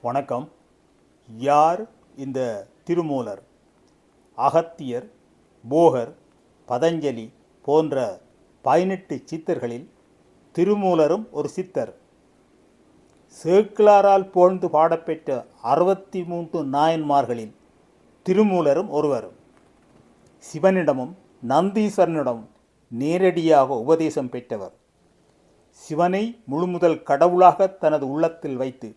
வணக்கம். யார் இந்த திருமூலர்? அகத்தியர், போகர், பதஞ்சலி போன்ற 18 சித்தர்களில் திருமூலரும் ஒரு சித்தர். சேக்கிழாரால் புகழ்ந்து பாடப்பெற்ற 63 நாயன்மார்களில் திருமூலரும் ஒருவர். சிவனிடமும் நந்தீஸ்வரனிடமும் நேரடியாக உபதேசம் பெற்றவர். சிவனை முழுமுதல் கடவுளாக தனது உள்ளத்தில் வைத்து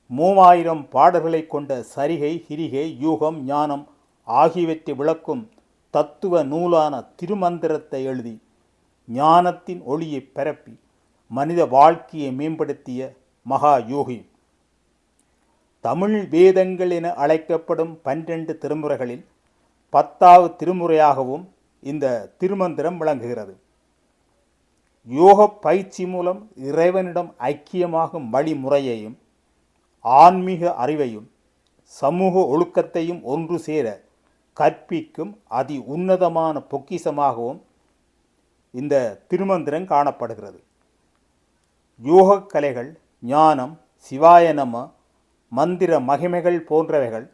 3000 பாடல்களை கொண்ட சரிகை, கிரிகை, யூகம், ஞானம் ஆகியவற்றை விளக்கும் தத்துவ நூலான திருமந்திரத்தை எழுதி ஞானத்தின் ஒளியை பரப்பி மனித வாழ்க்கையை மேம்படுத்திய மகா யோகி. தமிழ் வேதங்கள் என அழைக்கப்படும் 12 திருமுறைகளில் 10வது திருமுறையாகவும் இந்த திருமந்திரம் விளங்குகிறது. யோக பயிற்சி மூலம் இறைவனிடம் ஐக்கியமாகும் வழிமுறையையும் ஆன்மீக அறிவையும் சமூக ஒழுக்கத்தையும் ஒன்று சேர கற்பிக்கும் அதி உன்னதமான பொக்கிஷமாகவும் இந்த திருமந்திரம் காணப்படுகிறது. யோக கலைகள், ஞானம், சிவாய நம, மந்திர மகிமைகள் போன்றவைகள்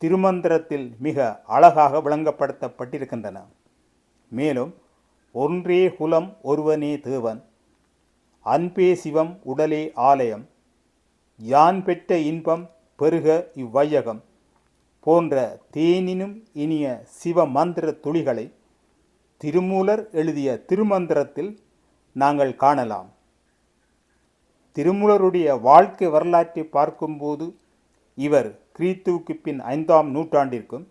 திருமந்திரத்தில் மிக அழகாக விளங்கப்படுத்தப்பட்டிருக்கின்றன. மேலும் ஒன்றே குலம் ஒருவனே தேவன், அன்பே சிவம் உடலே ஆலயம், யான் பெற்ற இன்பம் பெருக இவ்வையகம் போன்ற தேனினும் இனிய சிவ மந்திர துளிகளை திருமூலர் எழுதிய திருமந்திரத்தில் நாங்கள் காணலாம். திருமூலருடைய வாழ்க்கை வரலாற்றை பார்க்கும்போது இவர் கிறிஸ்துவுக்கு பின் 5ஆம் நூற்றாண்டிற்கும்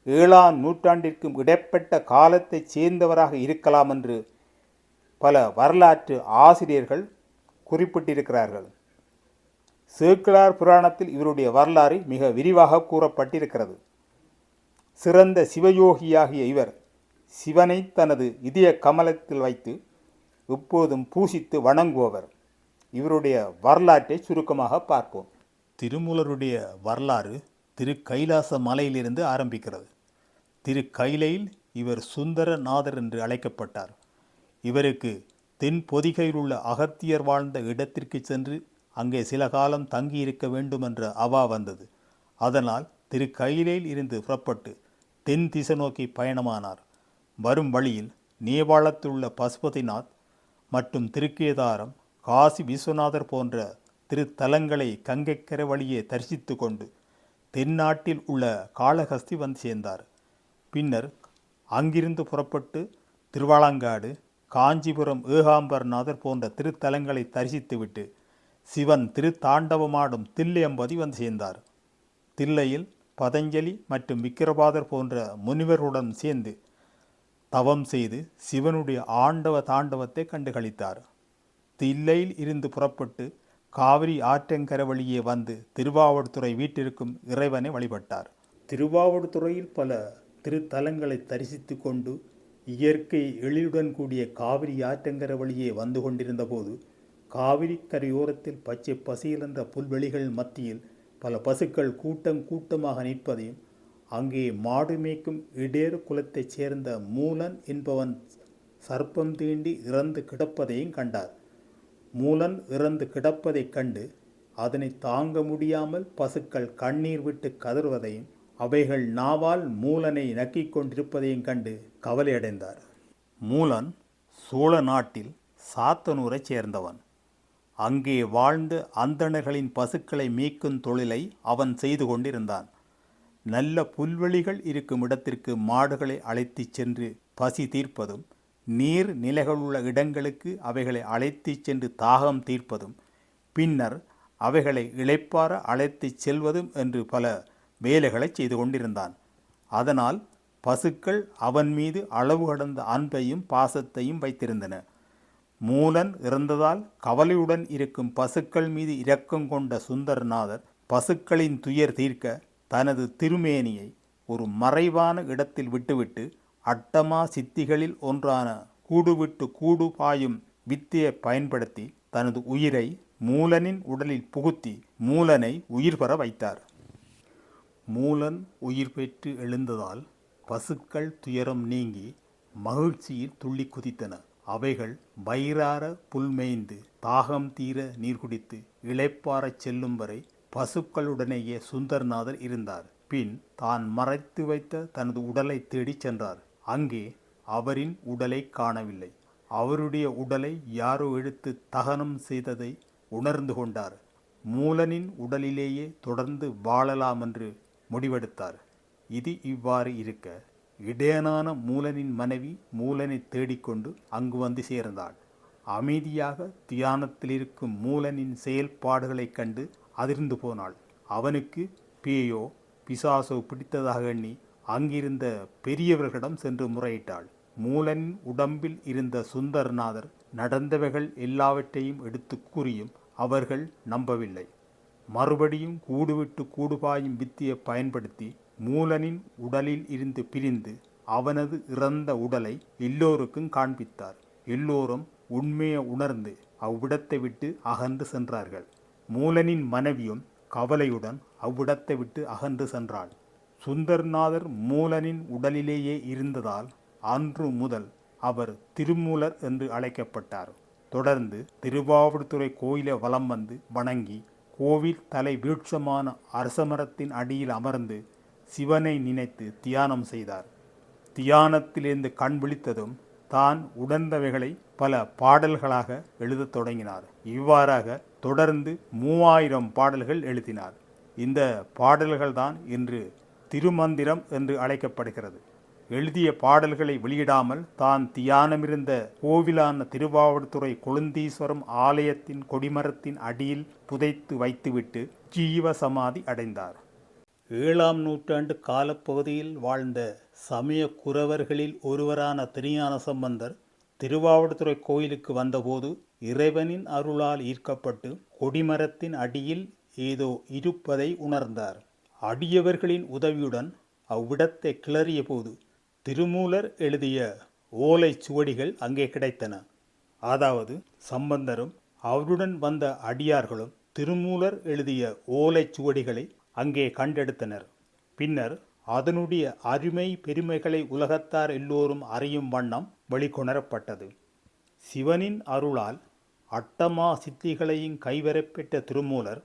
7ஆம் நூற்றாண்டிற்கும் இடைப்பட்ட காலத்தைச் சேர்ந்தவராக இருக்கலாம் என்று பல வரலாற்று ஆசிரியர்கள் குறிப்பிட்டிருக்கிறார்கள். சேக்கிழார் புராணத்தில் இவருடைய வரலாறு மிக விரிவாக கூறப்பட்டிருக்கிறது. சிறந்த சிவயோகியாகிய இவர் சிவனை தனது இதய கமலத்தில் வைத்து எப்போதும் பூசித்து வணங்குபவர். இவருடைய வரலாற்றை சுருக்கமாக பார்ப்போம். திருமூலருடைய வரலாறு திரு கைலாச மலையிலிருந்து ஆரம்பிக்கிறது. திரு கைலையில் இவர் சுந்தரநாதர் என்று அழைக்கப்பட்டார். இவருக்கு தென் பொதிகையில் உள்ள அகத்தியர் வாழ்ந்த இடத்திற்கு சென்று அங்கே சில காலம் தங்கியிருக்க வேண்டும் என்ற அவா வந்தது. அதனால் திரு கைலையில் இருந்து புறப்பட்டு தென் திசை நோக்கி பயணமானார். வரும் வழியில் நேபாளத்தில் உள்ள பசுபதிநாத் மற்றும் திருக்கேதாரம், காசி விஸ்வநாதர் போன்ற திருத்தலங்களை கங்கைக்கரை வழியே தரிசித்து கொண்டு தென்னாட்டில் உள்ள காளஹஸ்தி வந்து சேர்ந்தார். பின்னர் அங்கிருந்து புறப்பட்டு திருவாலங்காடு, காஞ்சிபுரம், ஏகாம்பரநாதர் போன்ற திருத்தலங்களை தரிசித்துவிட்டு சிவன் திருத்தாண்டவமாடும் தில்லையம்பதி வந்து சேர்ந்தார். தில்லையில் பதஞ்சலி மற்றும் விக்கிரபாதர் போன்ற முனிவர்களுடன் சேர்ந்து தவம் செய்து சிவனுடைய ஆண்டவ தாண்டவத்தை கண்டுகளித்தார். தில்லையில் இருந்து புறப்பட்டு காவிரி ஆற்றங்கரை வழியே வந்து திருவாவடுதுறை வீட்டிற்கும் இறைவனை வழிபட்டார். திருவாவடுதுறையில் பல திருத்தலங்களை தரிசித்து கொண்டு இயற்கை எழிலுடன் கூடிய காவிரி ஆற்றங்கரை வழியே வந்து கொண்டிருந்த போது காவிரி கரையோரத்தில் பச்சை பசியில் என்ற புல்வெளிகள் மத்தியில் பல பசுக்கள் கூட்டம் கூட்டமாக நிற்பதையும் அங்கே மாடு மேய்க்கும் இடேறு குலத்தைச் சேர்ந்த மூலன் என்பவன் சர்ப்பம் தீண்டி இறந்து கிடப்பதையும் கண்டார். மூலன் இறந்து கிடப்பதைக் கண்டு அதனை தாங்க முடியாமல் பசுக்கள் கண்ணீர் விட்டு கதறுவதையும் அவைகள் நாவால் மூலனை நக்கிக் கொண்டிருப்பதையும் கண்டு கவலையடைந்தார். மூலன் சோழ நாட்டில் சாத்தனூரைச் சேர்ந்தவன். அங்கே வாழ்ந்து அந்தணர்களின் பசுக்களை மீட்கும் தொழிலை அவன் செய்து கொண்டிருந்தான். நல்ல புல்வெளிகள் இருக்கும் இடத்திற்கு மாடுகளை அழைத்துச் சென்று பசி தீர்ப்பதும், நீர் நிலைகளுள்ள இடங்களுக்கு அவைகளை அழைத்துச் சென்று தாகம் தீர்ப்பதும், பின்னர் அவைகளை இளைப்பார அழைத்துச் செல்வதும் என்று பல வேலைகளை செய்து கொண்டிருந்தான். அதனால் பசுக்கள் அவன் மீது அளவு கடந்த அன்பையும் பாசத்தையும் வைத்திருந்தன. மூலன் இறந்ததால் கவலையுடன் இருக்கும் பசுக்கள் மீது இரக்கம் கொண்ட சுந்தரநாதர் பசுக்களின் துயர் தீர்க்க தனது திருமேனியை ஒரு மறைவான இடத்தில் விட்டுவிட்டு அட்டமா சித்திகளில் ஒன்றான கூடுவிட்டு கூடு பாயும் வித்தையை பயன்படுத்தி தனது உயிரை மூலனின் உடலில் புகுத்தி மூலனை உயிர் பெற வைத்தார். மூலன் உயிர் பெற்று எழுந்ததால் பசுக்கள் துயரம் நீங்கி மகிழ்ச்சியில் துள்ளி குதித்தன. அவைகள் வயிறார புல்மேய்ந்து தாகம் தீர நீர் குடித்து இளைப்பாறச் செல்லும் வரை பசுக்களுடனேயே சுந்தர்நாதர் இருந்தார். பின் தான் மறைத்து வைத்த தனது உடலை தேடிச் சென்றார். அங்கே அவரின் உடலை காணவில்லை. அவருடைய உடலை யாரோ எடுத்து தகனம் செய்ததை உணர்ந்து கொண்டார். மூலனின் உடலிலேயே தொடர்ந்து வாழலாம் என்று முடிவெடுத்தார். இது இவ்வாறு இருக்க, இடையனான மூலனின் மனைவி மூலனை தேடிக்கொண்டு அங்கு வந்து சேர்ந்தாள். அமைதியாக தியானத்தில் இருக்கும் மூலனின் செயல்பாடுகளைக் கண்டு அதிர்ந்து போனாள். அவனுக்கு பேயோ பிசாசோ பிடித்ததாக எண்ணி அங்கிருந்த பெரியவர்களிடம் சென்று முறையிட்டாள். மூலனின் உடம்பில் இருந்த சுந்தர்நாதர் நடந்தவைகள் எல்லாவற்றையும் எடுத்து கூறியும் அவர்கள் நம்பவில்லை. மறுபடியும் கூடுவிட்டு கூடுபாயும் வித்தியை பயன்படுத்தி மூலனின் உடலில் இருந்து பிரிந்து அவனது இறந்த உடலை எல்லோருக்கும் காண்பித்தார். எல்லோரும் உண்மையை உணர்ந்து அவ்விடத்தை விட்டு அகன்று சென்றார்கள். மூலனின் மனைவியும் கவலையுடன் அவ்விடத்தை விட்டு அகன்று சென்றாள். சுந்தர்நாதர் மூலனின் உடலிலேயே இருந்ததால் அன்று முதல் அவர் திருமூலர் என்று அழைக்கப்பட்டார். தொடர்ந்து திருவாவடுதுறை கோயிலை வலம் வந்து வணங்கி கோவில் தலை விருட்சமான அரசமரத்தின் அடியில் அமர்ந்து சிவனை நினைத்து தியானம் செய்தார். தியானத்திலிருந்து கண் விழித்ததும் தான் உணர்ந்தவைகளை பல பாடல்களாக எழுதத் தொடங்கினார். இவ்வாறாக தொடர்ந்து 3000 பாடல்கள் எழுதினார். இந்த பாடல்கள்தான் இன்று திருமந்திரம் என்று அழைக்கப்படுகிறது. எழுதிய பாடல்களை வெளியிடாமல் தான் தியானமிருந்த கோவிலான திருவாவடுதுறை கொழுந்தீஸ்வரம் ஆலயத்தின் கொடிமரத்தின் அடியில் புதைத்து வைத்துவிட்டு ஜீவசமாதி அடைந்தார். 7ஆம் நூற்றாண்டு காலப்பகுதியில் வாழ்ந்த சமய குரவர்களில் ஒருவரான திருஞான சம்பந்தர் திருவாவடுதுறை கோயிலுக்கு வந்தபோது இறைவனின் அருளால் ஈர்க்கப்பட்டு கொடிமரத்தின் அடியில் ஏதோ இருப்பதை உணர்ந்தார். அடியவர்களின் உதவியுடன் அவ்விடத்தை கிளறிய போது திருமூலர் எழுதிய ஓலை சுவடிகள் அங்கே கிடைத்தன. அதாவது சம்பந்தரும் அவருடன் வந்த அடியார்களும் திருமூலர் எழுதிய ஓலை சுவடிகளை அங்கே கண்டெடுத்தனர். பின்னர் அதனுடைய அருமை பெருமைகளை உலகத்தார் எல்லோரும் அறியும் வண்ணம் வெளிக்கொணரப்பட்டது. சிவனின் அருளால் அட்டமா சித்திகளையும் கைவரப்பெற்ற திருமூலர்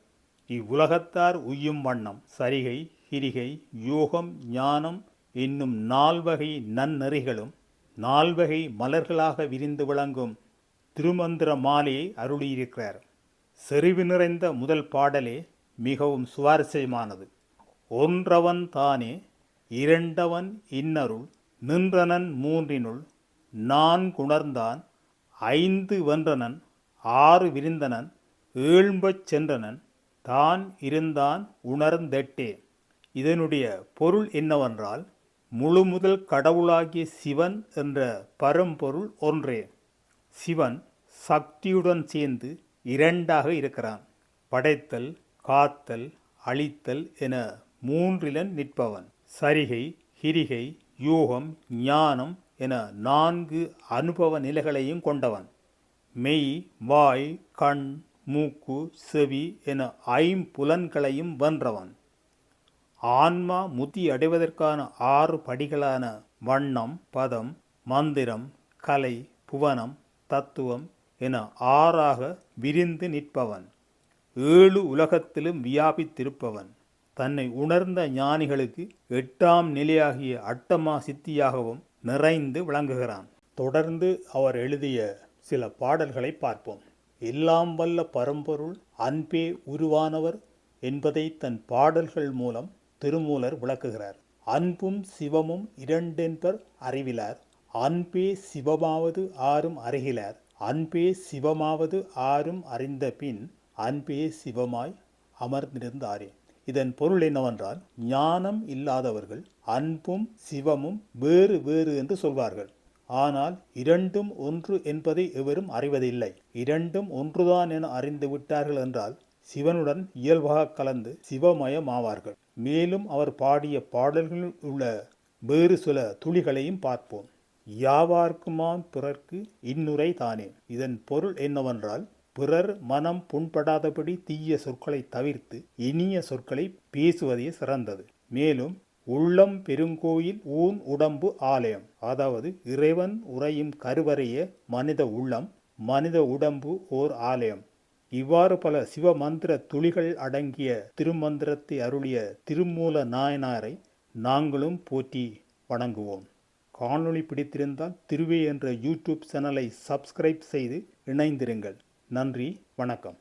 இவ்வுலகத்தார் உய்யும் வண்ணம் சரிகை, கிரிகை, யோகம், ஞானம் என்னும் 4 வகை நன்னெறிகளும் 4 வகை மலர்களாக விரிந்து விளங்கும் திருமந்திர மாலையை அருளியிருக்கிறார். செறிவு நிறைந்த முதல் பாடலே மிகவும் சுவாரஸ்யமானது. ஒன்றவன் தானே இரண்டவன் இன்னருள் நின்றனன் மூன்றினுள் 4 உணர்ந்தான் 5 வென்றனன் 6 விரிந்தனன் 7 சென்றனன் தான் இருந்தான் உணர்ந்தெட்டே. இதனுடைய பொருள் என்னவென்றால், முழு முதல் கடவுளாகிய சிவன் என்ற பரம்பொருள் ஒன்றே. சிவன் சக்தியுடன் சேர்ந்து 2ஆக இருக்கிறான். படைத்தல், காத்தல், அழித்தல் என 3 நிற்பவன். சரிகை, கிரிகை, யோகம், ஞானம் என 4 அனுபவ நிலைகளையும் கொண்டவன். மெய், வாய், கண், மூக்கு, செவி என 5 வென்றவன். ஆன்மா முத்தி அடைவதற்கான 6 படிகளான வண்ணம், பதம், மந்திரம், கலை, புவனம், தத்துவம் என 6ஆக விரிந்து நிற்பவன். 7 உலகத்திலும் வியாபித்திருப்பவன். தன்னை உணர்ந்த ஞானிகளுக்கு 8ஆம் நிலையாகிய அட்டமா சித்தியாகவும் நிறைந்து விளங்குகிறான். தொடர்ந்து அவர் எழுதிய சில பாடல்களை பார்ப்போம். எல்லாம் வல்ல பரம்பொருள் அன்பே உருவானவர் என்பதை தன் பாடல்கள் மூலம் திருமூலர் விளக்குகிறார். அன்பும் சிவமும் 2 என்பர் அறிவிலார். அன்பே சிவமாவது ஆரும் அறிகிலார். அன்பே சிவமாவது ஆரும் அறிந்த பின் அன்பே சிவமாய் அமர்ந்திருந்தாரே. இதன் பொருள் என்னவென்றால், ஞானம் இல்லாதவர்கள் அன்பும் சிவமும் வேறு வேறு என்று சொல்வார்கள். ஆனால் 2ம் ஒன்று என்பதை எவரும் அறிவதில்லை. 2ம் ஒன்றுதான் என அறிந்து விட்டார்கள் என்றால் சிவனுடன் இயல்பாக கலந்து சிவமயமாவார்கள். மேலும் அவர் பாடிய பாடல்களில் உள்ள வேறு சில துளிகளையும் பார்ப்போம். யாவார்க்குமாம் பிறர்க்கு இன்னுரை தானே. இதன் பொருள் என்னவென்றால், பிறர் மனம் புண்படாதபடி தீய சொற்களை தவிர்த்து இனிய சொற்களை பேசுவதே சிறந்தது. மேலும் உள்ளம் பெருங்கோயில் ஊன் உடம்பு ஆலயம். அதாவது இறைவன் உறையும் கருவறைய மனித உள்ளம், மனித உடம்பு ஓர் ஆலயம். இவ்வாறு பல சிவ மந்திர துளிகள் அடங்கிய திருமந்திரத்தை அருளிய திருமூல நாயனாரை நாங்களும் போற்றி வணங்குவோம். காணொளி பிடித்திருந்தால் திருவே என்ற யூடியூப் சேனலை சப்ஸ்கிரைப் செய்து இணைந்திருங்கள். நன்றி, வணக்கம்.